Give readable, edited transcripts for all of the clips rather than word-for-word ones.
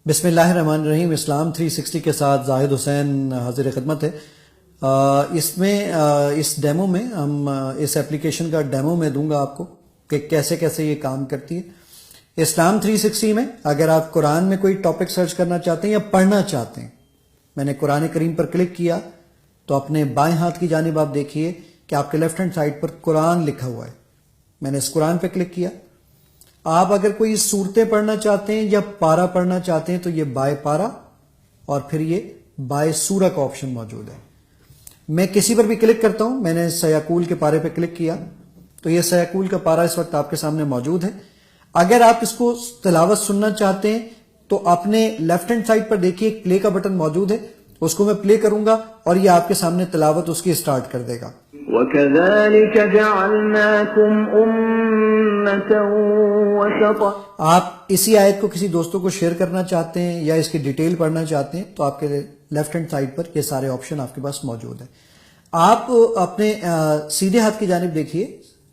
بسم اللہ الرحمن الرحیم۔ اسلام 360 کے ساتھ زاہد حسین حاضر خدمت ہے۔ اس ڈیمو میں ہم اس ایپلیکیشن کا ڈیمو میں دوں گا آپ کو کہ کیسے کیسے یہ کام کرتی ہے۔ اسلام 360 میں اگر آپ قرآن میں کوئی ٹاپک سرچ کرنا چاہتے ہیں یا پڑھنا چاہتے ہیں، میں نے قرآن کریم پر کلک کیا تو اپنے بائیں ہاتھ کی جانب آپ دیکھیے کہ آپ کے لیفٹ ہینڈ سائڈ پر قرآن لکھا ہوا ہے۔ میں نے اس قرآن پہ کلک کیا۔ آپ اگر کوئی صورتیں پڑھنا چاہتے ہیں یا پارا پڑھنا چاہتے ہیں تو یہ بائے پارا اور پھر یہ بائے سورہ کا آپشن موجود ہے۔ میں کسی پر بھی کلک کرتا ہوں، میں نے سیاقول کے پارے پہ کلک کیا تو یہ سیاقول کا پارا اس وقت آپ کے سامنے موجود ہے۔ اگر آپ اس کو تلاوت سننا چاہتے ہیں تو اپنے لیفٹ ہینڈ سائڈ پر دیکھیے ایک پلے کا بٹن موجود ہے، اس کو میں پلے کروں گا اور یہ آپ کے سامنے تلاوت اس کی سٹارٹ کر دے گا۔ وَكَذَلِكَ جَعَلْنَاكُمْ أُمَّةً وَسَطًا۔ آپ اسی آیت کو کسی دوستوں کو شیئر کرنا چاہتے ہیں یا اس کی ڈیٹیل پڑھنا چاہتے ہیں تو آپ کے لیفٹ ہینڈ سائڈ پر یہ سارے آپشن آپ کے پاس موجود ہیں۔ آپ اپنے سیدھے ہاتھ کی جانب دیکھیے،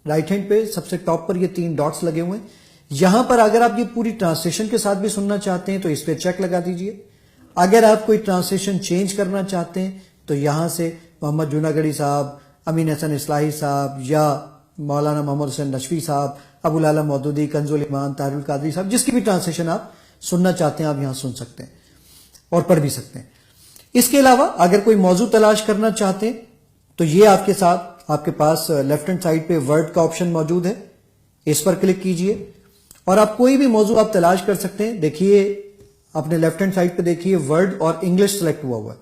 رائٹ ہینڈ پہ سب سے ٹاپ پر یہ 3 ڈاٹس لگے ہوئے ہیں۔ یہاں پر اگر آپ یہ پوری ٹرانسلیشن کے ساتھ بھی سننا چاہتے ہیں تو اس پہ چیک لگا دیجئے۔ اگر آپ کوئی ٹرانسلیشن چینج کرنا چاہتے ہیں تو یہاں سے محمد جوناگڑھی صاحب، امین حسن اصلاحی صاحب یا مولانا محمد حسین نشوی صاحب، ابو العلا مودودی، کنز الایمان، طاہر القادری صاحب، جس کی بھی ٹرانسلیشن آپ سننا چاہتے ہیں آپ یہاں سن سکتے ہیں اور پڑھ بھی سکتے ہیں۔ اس کے علاوہ اگر کوئی موضوع تلاش کرنا چاہتے ہیں تو یہ آپ کے ساتھ آپ کے پاس لیفٹ ہینڈ سائڈ پہ ورڈ کا آپشن موجود ہے، اس پر کلک کیجئے اور آپ کوئی بھی موضوع آپ تلاش کر سکتے ہیں۔ دیکھیے اپنے لیفٹ ہینڈ سائڈ پہ دیکھیے ورڈ اور انگلش سلیکٹ ہوا ہوا ہے۔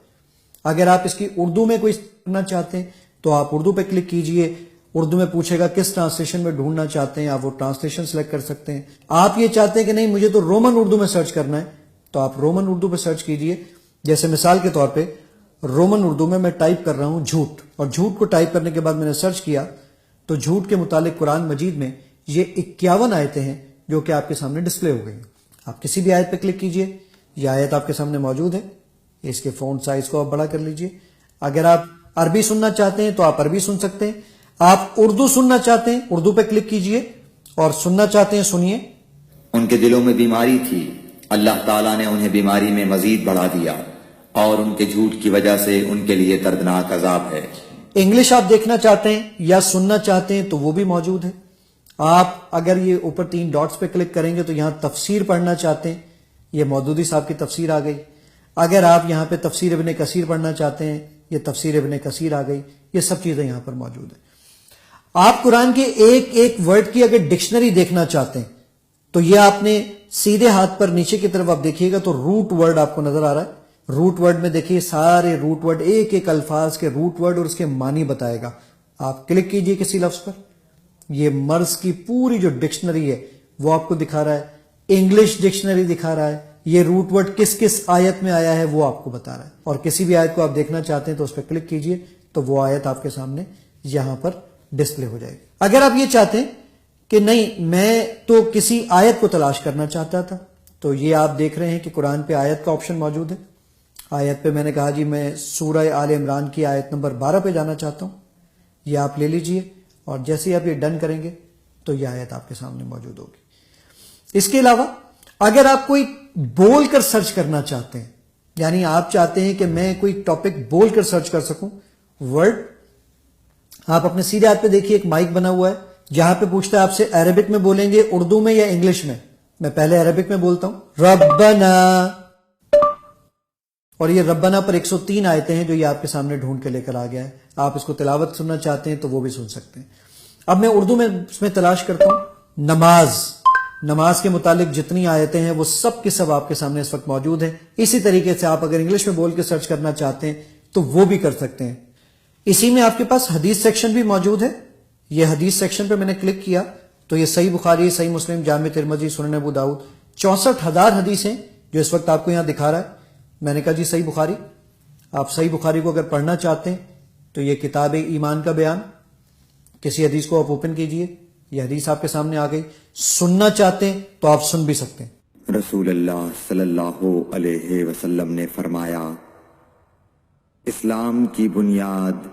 اگر آپ اس کی اردو میں کوئی کرنا چاہتے ہیں تو آپ اردو پہ کلک کیجئے، اردو میں پوچھے گا کس ٹرانسلیشن میں ڈھونڈنا چاہتے ہیں، آپ وہ ٹرانسلیشن سلیکٹ کر سکتے ہیں۔ آپ یہ چاہتے ہیں کہ نہیں مجھے تو رومن اردو میں سرچ کرنا ہے تو آپ رومن اردو پہ سرچ کیجئے۔ جیسے مثال کے طور پہ رومن اردو میں ٹائپ کر رہا ہوں جھوٹ، اور جھوٹ کو ٹائپ کرنے کے بعد میں نے سرچ کیا تو جھوٹ کے متعلق قرآن مجید میں یہ 51 آیتیں ہیں جو کہ آپ کے سامنے ڈسپلے ہو گئی ہیں۔ آپ کسی بھی آیت پہ کلک کیجئے، یہ آیت آپ کے سامنے موجود ہے، اس کے فونٹ سائز کو آپ بڑا کر لیجئے۔ اگر آپ عربی سننا چاہتے ہیں تو آپ عربی سن سکتے ہیں، آپ اردو سننا چاہتے ہیں اردو پہ کلک کیجئے اور سننا چاہتے ہیں سنیے۔ ان کے دلوں میں بیماری تھی، اللہ تعالیٰ نے انہیں بیماری میں مزید بڑھا دیا اور ان کے جھوٹ کی وجہ سے ان کے لیے دردناک عذاب ہے۔ انگلش آپ دیکھنا چاہتے ہیں یا سننا چاہتے ہیں تو وہ بھی موجود ہے۔ آپ اگر یہ اوپر 3 ڈاٹس پہ کلک کریں گے تو یہاں تفسیر پڑھنا چاہتے ہیں، یہ مودودی صاحب کی تفسیر آ گئی۔ اگر آپ یہاں پہ تفسیر ابن کثیر پڑھنا چاہتے ہیں، یہ تفسیر ابن کثیر آ گئی۔ یہ سب چیزیں یہاں پر موجود ہیں۔ آپ قرآن کے ایک ایک ورڈ کی اگر ڈکشنری دیکھنا چاہتے ہیں تو یہ آپ نے سیدھے ہاتھ پر نیچے کی طرف آپ دیکھیے گا تو روٹ ورڈ آپ کو نظر آ رہا ہے۔ روٹ ورڈ میں دیکھیے سارے روٹ ورڈ، ایک ایک الفاظ کے روٹ ورڈ اور اس کے معنی بتائے گا۔ آپ کلک کیجئے کسی لفظ پر، یہ مرض کی پوری جو ڈکشنری ہے وہ آپ کو دکھا رہا ہے، انگلش ڈکشنری دکھا رہا ہے، یہ روٹ ورڈ کس کس آیت میں آیا ہے وہ آپ کو بتا رہا ہے۔ اور کسی بھی آیت کو آپ دیکھنا چاہتے ہیں تو اس پہ کلک کیجئے تو وہ آیت آپ کے سامنے یہاں پر ڈسپلے ہو جائے گی۔ اگر آپ یہ چاہتے ہیں کہ نہیں میں تو کسی آیت کو تلاش کرنا چاہتا تھا تو یہ آپ دیکھ رہے ہیں کہ قرآن پہ آیت کا آپشن موجود ہے۔ آیت پہ میں نے کہا جی میں سورہ آل عمران کی آیت نمبر 12 پہ جانا چاہتا ہوں، یہ آپ لے لیجئے اور جیسے ہی آپ یہ ڈن کریں گے تو یہ آیت آپ کے سامنے موجود ہوگی۔ اس کے علاوہ اگر آپ کوئی بول کر سرچ کرنا چاہتے ہیں، یعنی آپ چاہتے ہیں کہ میں کوئی ٹاپک بول کر سرچ کر سکوں ورڈ، آپ اپنے سیدھے ہاتھ پہ دیکھیے ایک مائک بنا ہوا ہے جہاں پہ پوچھتا ہے آپ سے عربک میں بولیں گے اردو میں یا انگلش میں۔ میں پہلے عربک میں بولتا ہوں ربنا، اور یہ ربنا پر 103 آیتیں ہیں جو یہ آپ کے سامنے ڈھونڈ کے لے کر آ گیا ہے۔ آپ اس کو تلاوت سننا چاہتے ہیں تو وہ بھی سن سکتے ہیں۔ اب میں اردو میں اس میں تلاش کرتا ہوں نماز، نماز کے متعلق جتنی آیتیں ہیں وہ سب کے سب آپ کے سامنے اس وقت موجود ہیں۔ اسی طریقے سے آپ اگر انگلش میں بول کے سرچ کرنا چاہتے ہیں تو وہ بھی کر سکتے ہیں۔ اسی میں آپ کے پاس حدیث سیکشن بھی موجود ہے۔ یہ حدیث سیکشن پہ میں نے کلک کیا تو یہ صحیح بخاری، صحیح مسلم، جامع ترمذی، سنن ابو داؤد 64,000 حدیثیں جو اس وقت آپ کو یہاں دکھا رہا ہے۔ میں نے کہا جی صحیح بخاری، آپ صحیح بخاری کو اگر پڑھنا چاہتے ہیں تو یہ کتاب ایمان کا بیان، کسی حدیث کو آپ اوپن کیجئے، یہ حدیث آپ کے سامنے آ گئی۔ سننا چاہتے ہیں تو آپ سن بھی سکتے ہیں۔ رسول اللہ صلی اللہ علیہ وسلم نے فرمایا، اسلام کی بنیاد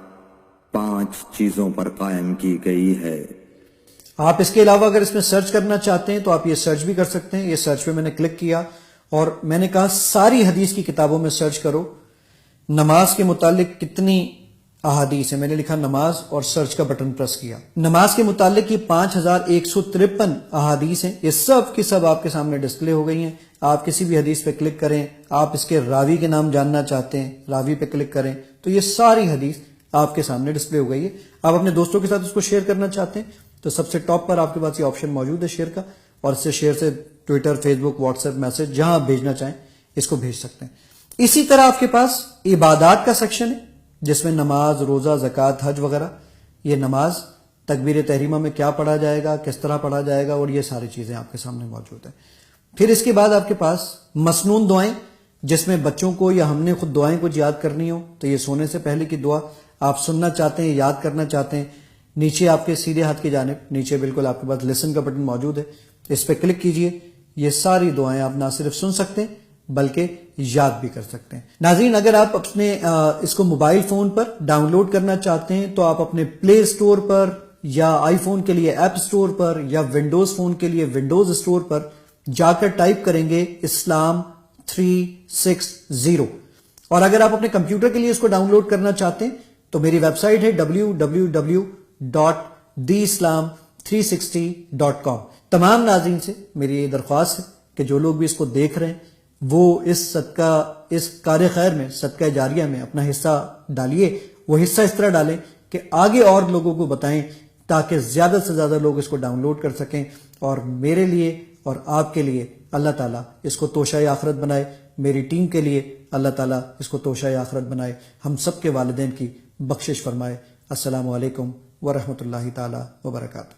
5 چیزوں پر قائم کی گئی ہے۔ آپ اس کے علاوہ اگر اس میں سرچ کرنا چاہتے ہیں تو آپ یہ سرچ بھی کر سکتے ہیں۔ یہ سرچ پہ میں نے کلک کیا اور میں نے کہا ساری حدیث کی کتابوں میں سرچ کرو نماز کے متعلق کتنی احادیث ہیں. میں نے لکھا نماز اور سرچ کا بٹن پریس کیا. نماز کے متعلق یہ 5153 احادیث ہیں. یہ سب کی سب آپ کے سامنے ڈسپلے ہو گئی ہیں. آپ کسی بھی حدیث پہ کلک کریں, آپ اس کے راوی کے نام جاننا چاہتے ہیں, راوی پہ کلک کریں تو یہ ساری حدیث آپ کے سامنے ڈسپلے ہو گئی ہے. آپ اپنے دوستوں کے ساتھ اس کو شیئر کرنا چاہتے ہیں تو سب سے ٹاپ پر آپ کے پاس یہ آپشن موجود ہے شیئر کا, اور اس سے شیئر سے ٹویٹر, فیس بک, واٹس ایپ میسج جہاں آپ بھیجنا چاہیں اس کو بھیج سکتے ہیں. اسی طرح آپ کے پاس عبادات کا سیکشن ہے جس میں نماز, روزہ, زکوٰۃ, حج وغیرہ. یہ نماز تکبیر تحریمہ میں کیا پڑھا جائے گا, کس طرح پڑھا جائے گا, اور یہ ساری چیزیں آپ کے سامنے موجود ہیں. پھر اس کے بعد آپ کے پاس مسنون دعائیں جس میں بچوں کو یا ہم نے خود دعائیں کچھ یاد کرنی ہو تو یہ سونے سے پہلے کی دعا آپ سننا چاہتے ہیں, یاد کرنا چاہتے ہیں, نیچے آپ کے سیدھے ہاتھ کی جانب نیچے بالکل آپ کے پاس لسن کا بٹن موجود ہے, اس پہ کلک کیجئے. یہ ساری دعائیں آپ نہ صرف سن سکتے ہیں بلکہ یاد بھی کر سکتے ہیں. ناظرین, اگر آپ اپنے اس کو موبائل فون پر ڈاؤن لوڈ کرنا چاہتے ہیں تو آپ اپنے پلے اسٹور پر یا آئی فون کے لیے ایپ اسٹور پر یا ونڈوز فون کے لیے ونڈوز اسٹور پر جا کر ٹائپ کریں گے اسلام 360. اور اگر آپ اپنے کمپیوٹر کے لیے اس کو ڈاؤن لوڈ کرنا چاہتے ہیں تو میری ویب سائٹ ہے www.theislam360.com. تمام ناظرین سے میری یہ درخواست ہے کہ جو لوگ بھی اس کو دیکھ رہے ہیں وہ اس کار خیر میں, صدقہ جاریہ میں اپنا حصہ ڈالیے. وہ حصہ اس طرح ڈالیں کہ آگے اور لوگوں کو بتائیں تاکہ زیادہ سے زیادہ لوگ اس کو ڈاؤن لوڈ کر سکیں, اور میرے لیے اور آپ کے لیے اللہ تعالیٰ اس کو توشہ آخرت بنائے, میری ٹیم کے لیے اللہ تعالیٰ اس کو توشہ آخرت بنائے, ہم سب کے والدین کی بخشش فرمائے. السلام علیکم ورحمۃ اللہ تعالیٰ وبرکاتہ.